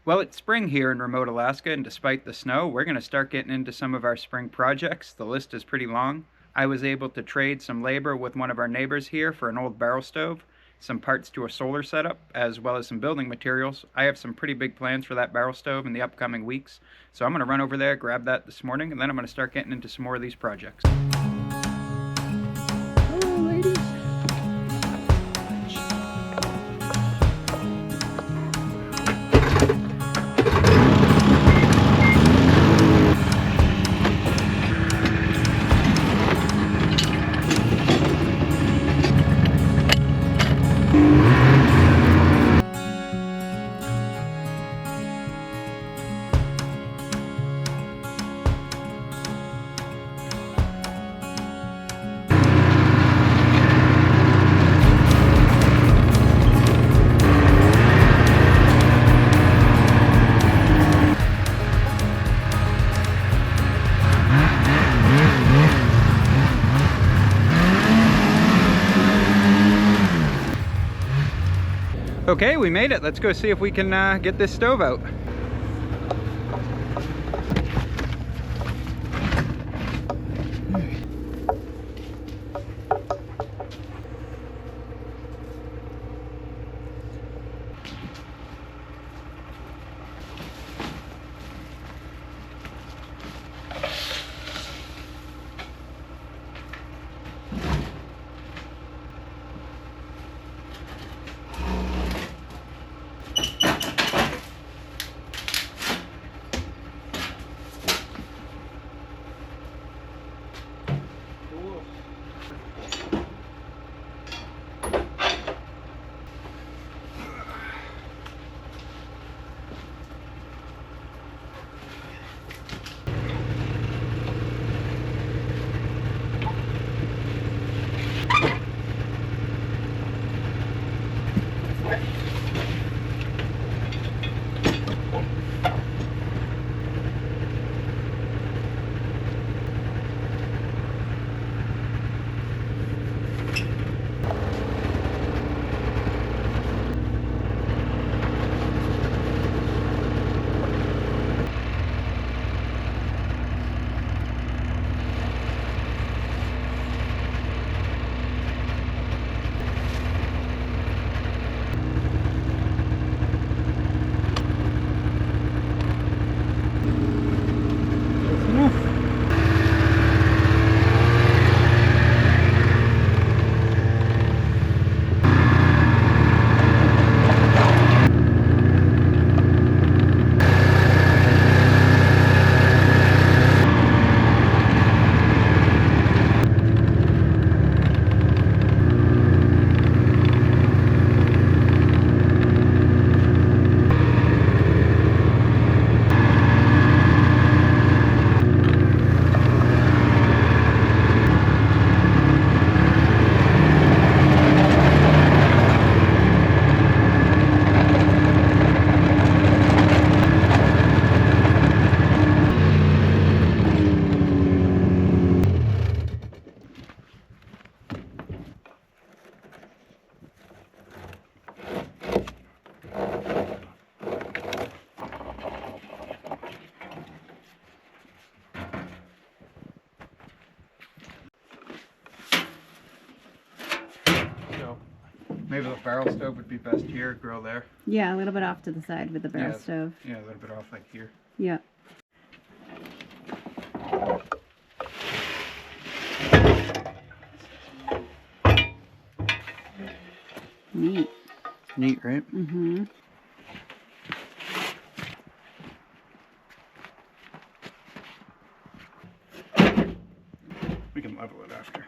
Well, it's spring here in remote Alaska, and despite the snow, we're going to start getting into some of our spring projects. The list is pretty long. I was able to trade some labor with one of our neighbors here for an old barrel stove, some parts to a solar setup, as well as some building materials. I have some pretty big plans for that barrel stove in the upcoming weeks, so I'm going to run over there, grab that this morning, and then I'm going to start getting into some more of these projects. Hello, ladies. Okay, we made it. Let's go see if we can get this stove out. Maybe the barrel stove would be best here, grill there. Yeah, a little bit off to the side with the barrel stove. Yeah, a little bit off like here. Yeah. Neat. Neat, right? Mm-hmm. We can level it after.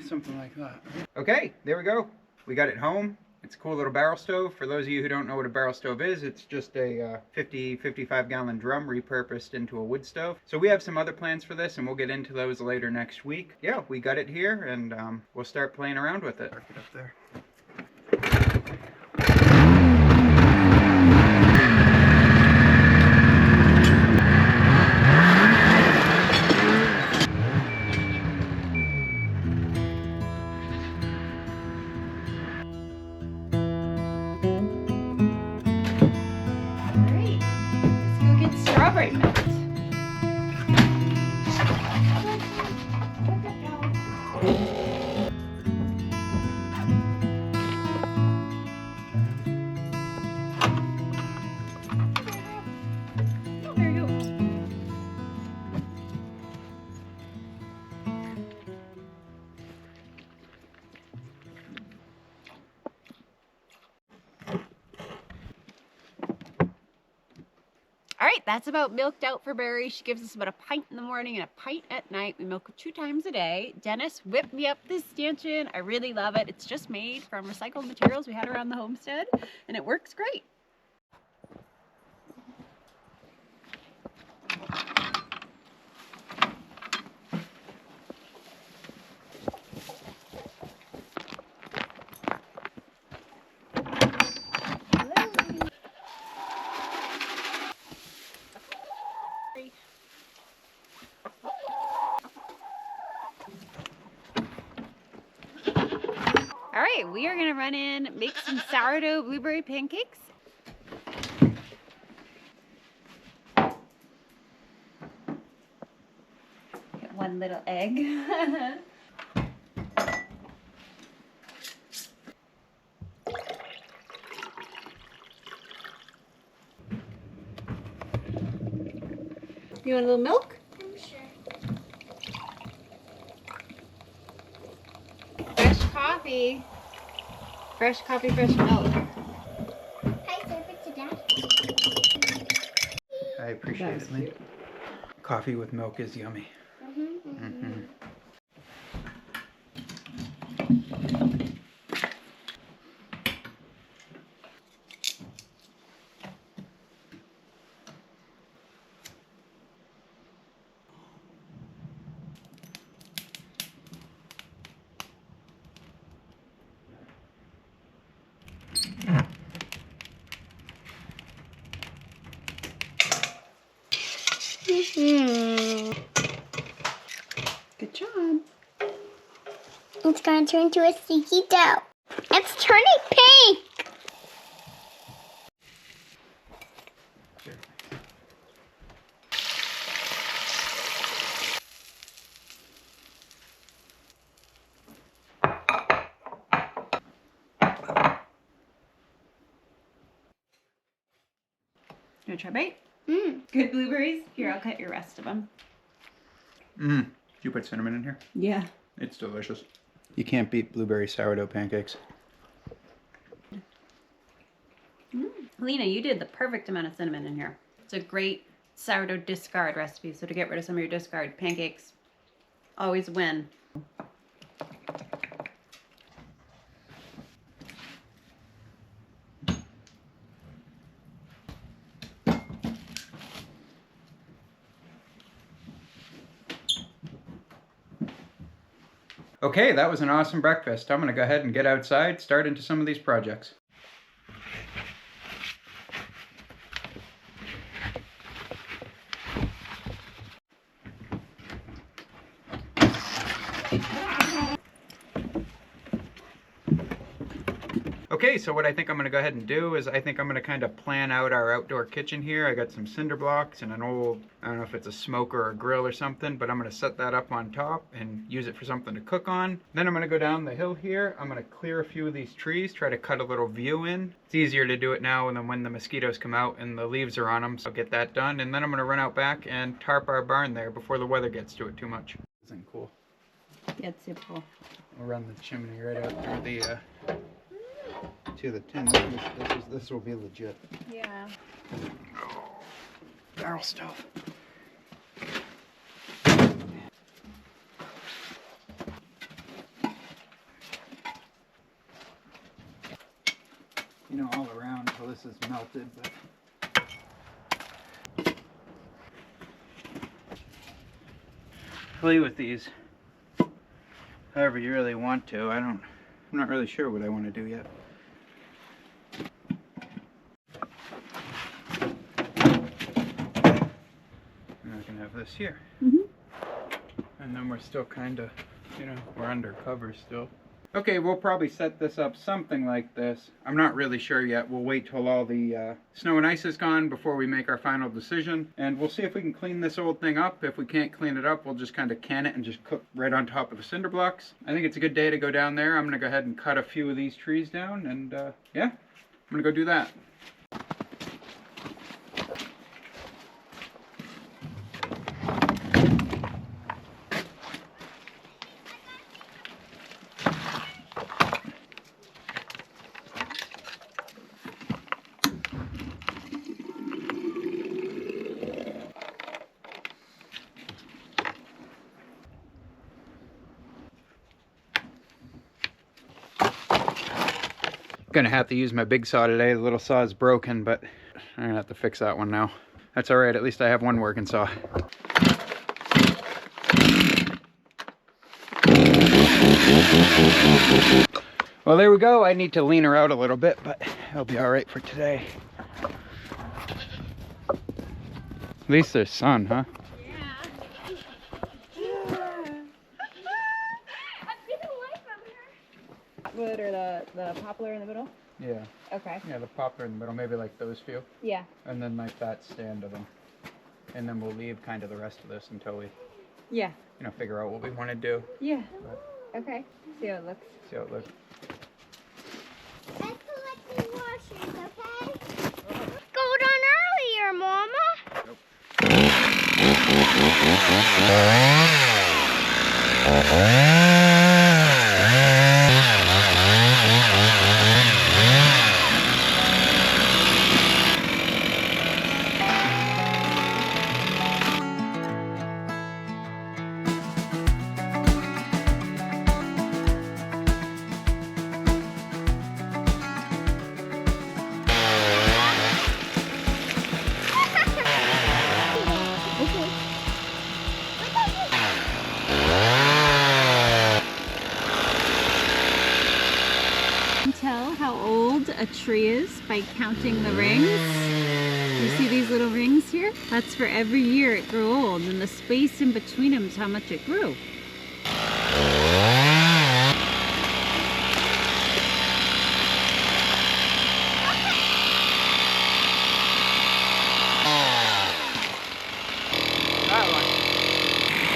Something like that. Okay, there we go. We got it home. It's a cool little barrel stove. For those of you who don't know what a barrel stove is, it's just a 55 gallon drum repurposed into a wood stove. So we have some other plans for this, and we'll get into those later next week. Yeah, we got it here, and we'll start playing around with it. Park it up there. right, Matt. There you go. All right, that's about milked out for Barry. She gives us about a pint in the morning and a pint at night. We milk 2 times a day. Dennis whipped me up this stanchion. I really love it. It's just made from recycled materials we had around the homestead, and it works great. All right, we are gonna run in, make some sourdough blueberry pancakes. Get 1 little egg. You want a little milk? Fresh coffee. Fresh coffee, fresh milk. Hi, serve it to Dad. I appreciate it, Lena. Coffee with milk is yummy. Good job. It's going to turn into a sticky dough. It's turning pink. You want to try a bite? Good blueberries. Here, I'll cut your rest of them. Did you put cinnamon in here? Yeah. It's delicious. You can't beat blueberry sourdough pancakes. Lena, you did the perfect amount of cinnamon in here. It's a great sourdough discard recipe. So to get rid of some of your discard pancakes, always win. Okay, that was an awesome breakfast. I'm gonna go ahead and get outside, start into some of these projects. Okay, so what I think I'm gonna go ahead and do is I think I'm gonna kind of plan out our outdoor kitchen here. I got some cinder blocks and an old, I don't know if it's a smoker or a grill or something, but I'm gonna set that up on top and use it for something to cook on. Then I'm gonna go down the hill here. I'm gonna clear a few of these trees, try to cut a little view in. It's easier to do it now than when the mosquitoes come out and the leaves are on them, so I'll get that done. And then I'm gonna run out back and tarp our barn there before the weather gets to it too much. Isn't cool. Yeah, it's super cool. I'll run the chimney right out through the to the tin. This will be legit. Yeah. Barrel stove. You know, all around until this is melted, but play with these however you really want to. I'm not really sure what I want to do yet. And I can have this here. And then we're still kind of, you know, we're undercover still. Okay, we'll probably set this up something like this. I'm not really sure yet. We'll wait till all the snow and ice is gone before we make our final decision. And we'll see if we can clean this old thing up. If we can't clean it up, we'll just kind of can it and just cook right on top of the cinder blocks. I think it's a good day to go down there. I'm going to go ahead and cut a few of these trees down. And yeah, I'm going to go do that. Gonna have to use my big saw today. The little saw is broken, but I'm gonna have to fix that one now. That's all right, at least I have one working saw. Well, there we go. I need to lean her out a little bit, but it'll be all right for today. At least there's sun, huh? Wood or the poplar in the middle? Yeah. Okay. Yeah, the poplar in the middle, maybe like those few. Yeah. And then like that stand of them. And then we'll leave kind of the rest of this until we, Yeah. you know, figure out what we want to do. Yeah. But Okay. See how it looks. see how it looks. I'm collecting washers, okay? Go down earlier, Mama. Nope. Tell how old a tree is by counting the rings. You see these little rings here? That's for every year it grew old, and the space in between them is how much it grew. That one.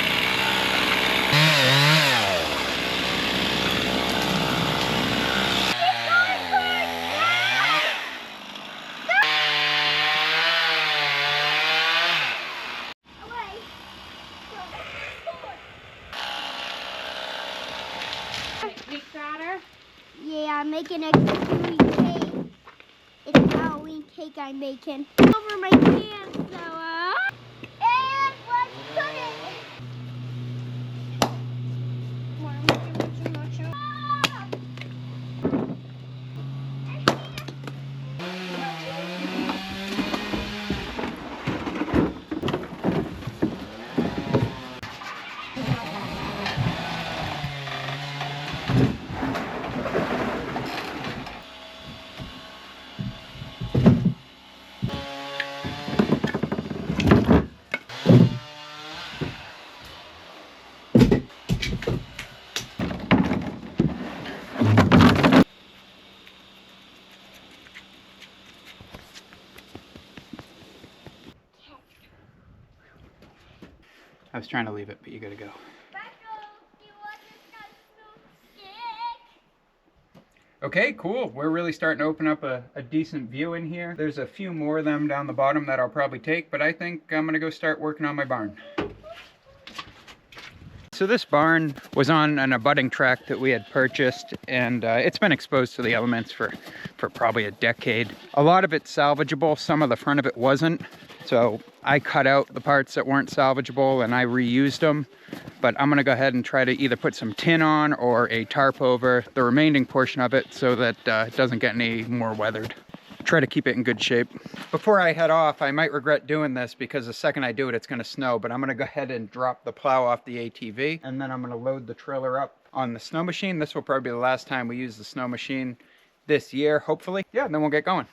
Big batter. Yeah, I'm making a Halloween cake. It's a Halloween cake I'm making. Over my pants, so and let's put it. I was trying to leave it, but you gotta go. Okay, cool. We're really starting to open up a decent view in here. There's a few more of them down the bottom that I'll probably take, but I think I'm gonna go start working on my barn. So this barn was on an abutting tract that we had purchased, and it's been exposed to the elements for probably a decade. A lot of it's salvageable, some of the front of it wasn't. So I cut out the parts that weren't salvageable and I reused them. But I'm gonna go ahead and try to either put some tin on or a tarp over the remaining portion of it so that it doesn't get any more weathered. Try to keep it in good shape. Before I head off, I might regret doing this because the second I do it, it's gonna snow, but I'm gonna go ahead and drop the plow off the ATV, and then I'm gonna load the trailer up on the snow machine. This will probably be the last time we use the snow machine this year, hopefully. Yeah, and then we'll get going.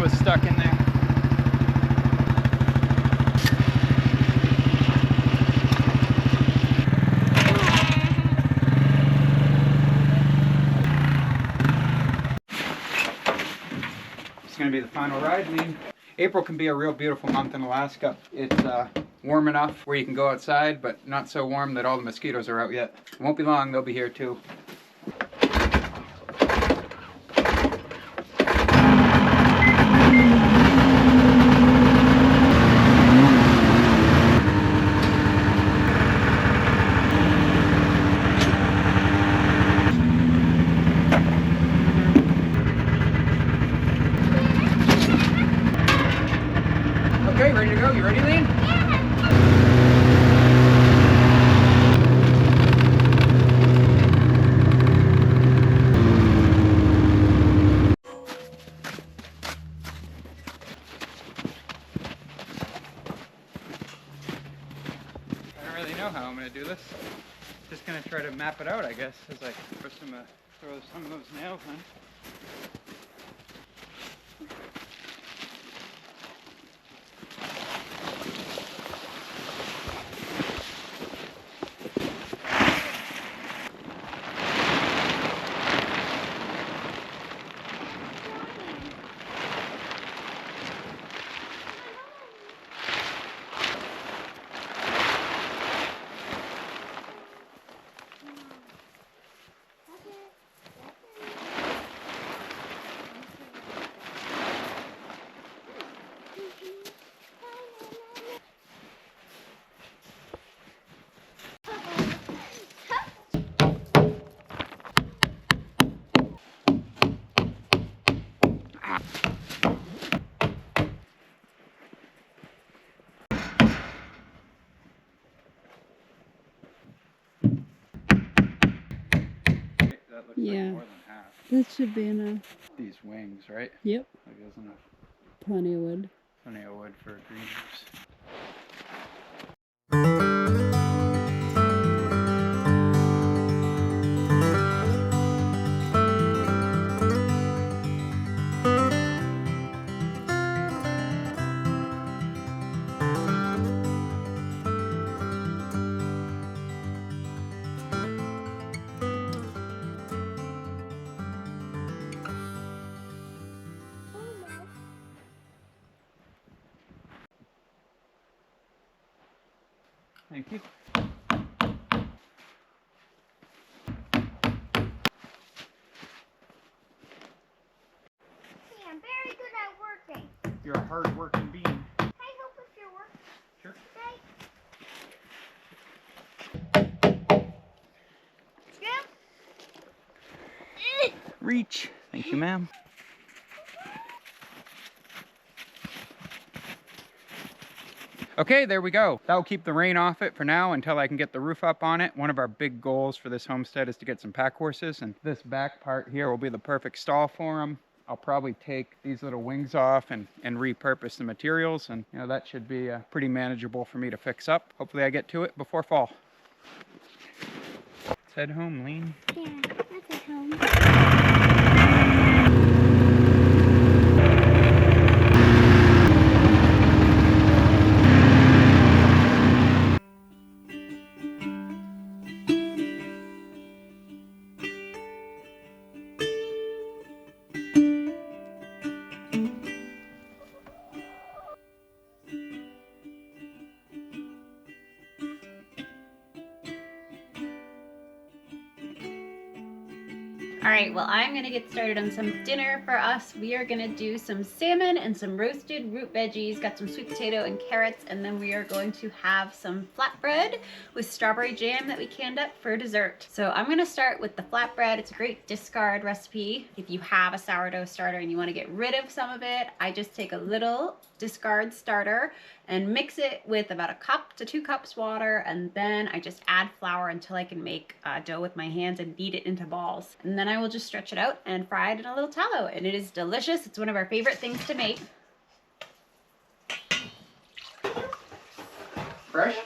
was stuck in there. It's gonna be the final ride, Lena. April can be a real beautiful month in Alaska. It's warm enough where you can go outside, but not so warm that all the mosquitoes are out yet. It won't be long, they'll be here too. Okay, ready to go? You ready, Lena? I don't really know how I'm going to do this. Just going to try to map it out, I guess, as I first I'm going to throw some of those nails in. That looks Yeah. like more than half. That should be enough. These wings, right? Yep. Like there's enough, Plenty of wood. plenty of wood for green roofs. Thank you. See, I'm very good at working. You're a hard-working bean. Can I help with your work Sure. today? Skip? Reach. Thank you, ma'am. Okay, there we go. That'll keep the rain off it for now until I can get the roof up on it. One of our big goals for this homestead is to get some pack horses, and this back part here will be the perfect stall for them. I'll probably take these little wings off and repurpose the materials, and you know, that should be pretty manageable for me to fix up. Hopefully I get to it before fall. Let's head home, Lena. Yeah, that's at home. All right, well, I'm gonna get started on some dinner for us. We are gonna do some salmon and some roasted root veggies, got some sweet potato and carrots, and then we are going to have some flatbread with strawberry jam that we canned up for dessert. So I'm gonna start with the flatbread. It's a great discard recipe. If you have a sourdough starter and you wanna get rid of some of it, I just take a little discard starter and mix it with about 1 cup to 2 cups water, and then I just add flour until I can make dough with my hands and beat it into balls. And then I will just stretch it out and fry it in a little tallow, and it is delicious. It's one of our favorite things to make. Fresh?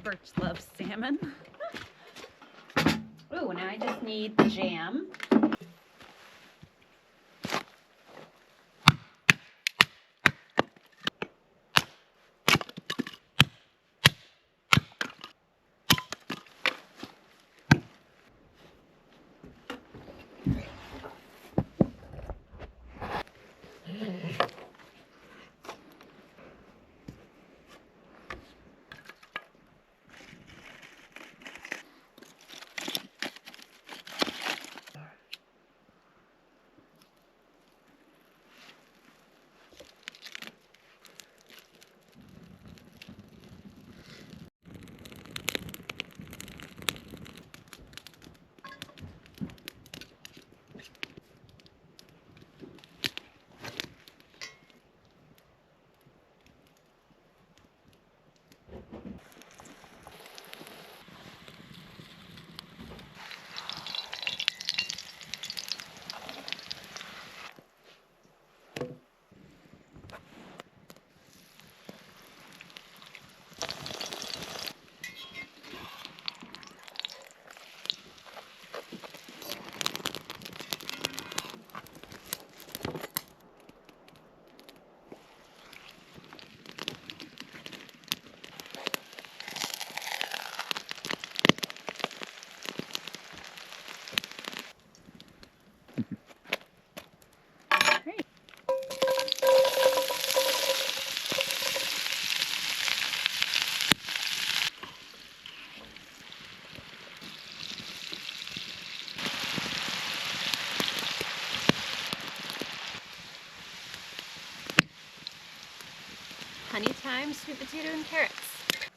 Birch loves salmon. Oh, now I just need the jam. Honey thyme, sweet potato, and carrots.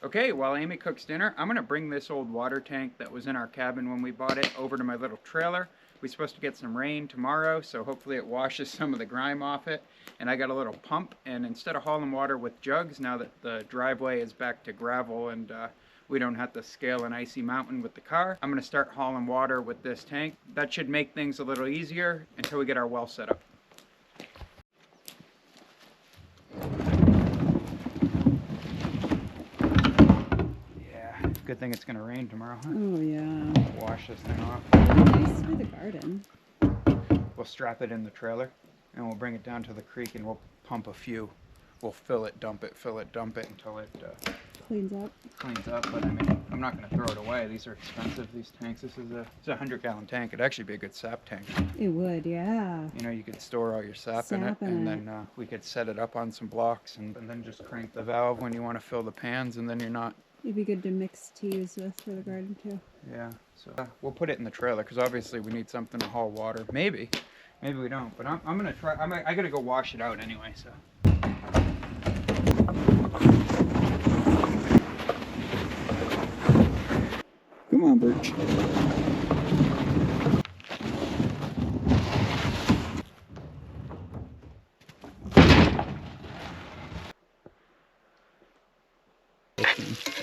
Okay, while Amy cooks dinner, I'm gonna bring this old water tank that was in our cabin when we bought it over to my little trailer. We're supposed to get some rain tomorrow, so hopefully it washes some of the grime off it. And I got a little pump, and instead of hauling water with jugs, now that the driveway is back to gravel and we don't have to scale an icy mountain with the car, I'm gonna start hauling water with this tank. That should make things a little easier until we get our well set up. Good thing it's gonna rain tomorrow, huh? Oh yeah. Wash this thing off. Nice for the garden. We'll strap it in the trailer and we'll bring it down to the creek and we'll pump a few. We'll fill it, dump it until it Cleans up. cleans up. But I mean, I'm not gonna throw it away. These are expensive, these tanks. It's a 100-gallon tank. It'd actually be a good sap tank. It would, yeah. You know, you could store all your sap in it, and then we could set it up on some blocks and then just crank the valve when you want to fill the pans, and then you're not. It'd be good to mix teas with for the garden too. Yeah, so we'll put it in the trailer because obviously we need something to haul water. Maybe we don't, but I'm gonna try. I gotta go wash it out anyway. So. Come on, Birch.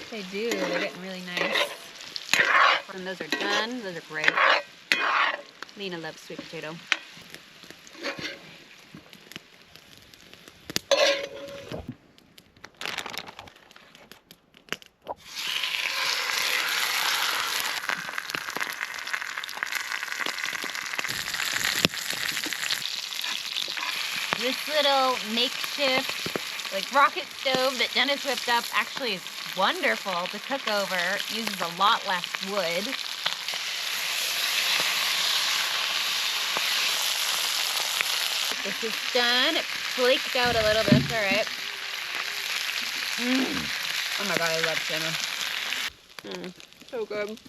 They do. They're getting really nice. When those are done, those are great. Lena loves sweet potato. This little makeshift, like rocket stove that Dennis whipped up actually is wonderful to cook over. It uses a lot less wood. This is done. It flaked out a little bit. It's all right. Oh my god, I love salmon. So good.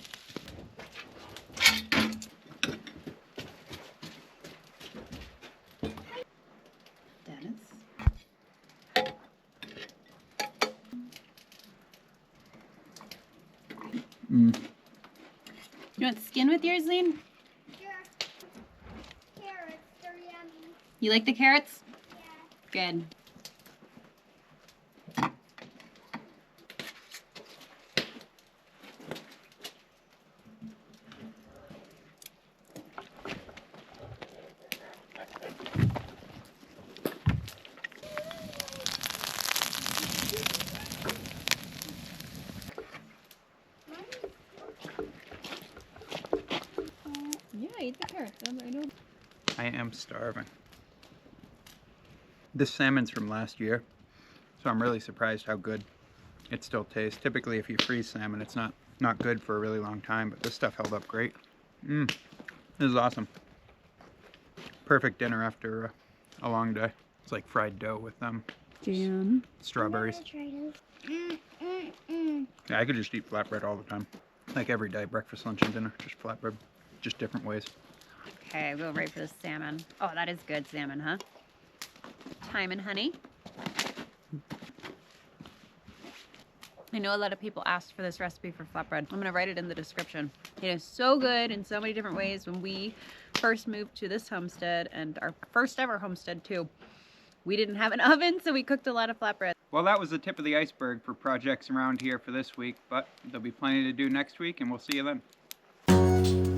You want skin with yours, Lene? Sure. Carrots, they're yummy. You like the carrots? Yeah. Good. I know. I am starving. This salmon's from last year, so I'm really surprised how good it still tastes. Typically, if you freeze salmon, it's not good for a really long time, but this stuff held up great. This is awesome. Perfect dinner after a long day. It's like fried dough with Jam. strawberries. Yeah, I could just eat flatbread all the time. Like every day, breakfast, lunch, and dinner, just flatbread. Just different ways. Okay, we'll wait for the salmon. Oh, that is good salmon, huh? Thyme and honey. I know a lot of people asked for this recipe for flatbread. I'm gonna write it in the description. It is so good in so many different ways. When we first moved to this homestead, and our first ever homestead too, we didn't have an oven, so we cooked a lot of flatbread. Well, that was the tip of the iceberg for projects around here for this week, but there'll be plenty to do next week, and we'll see you then.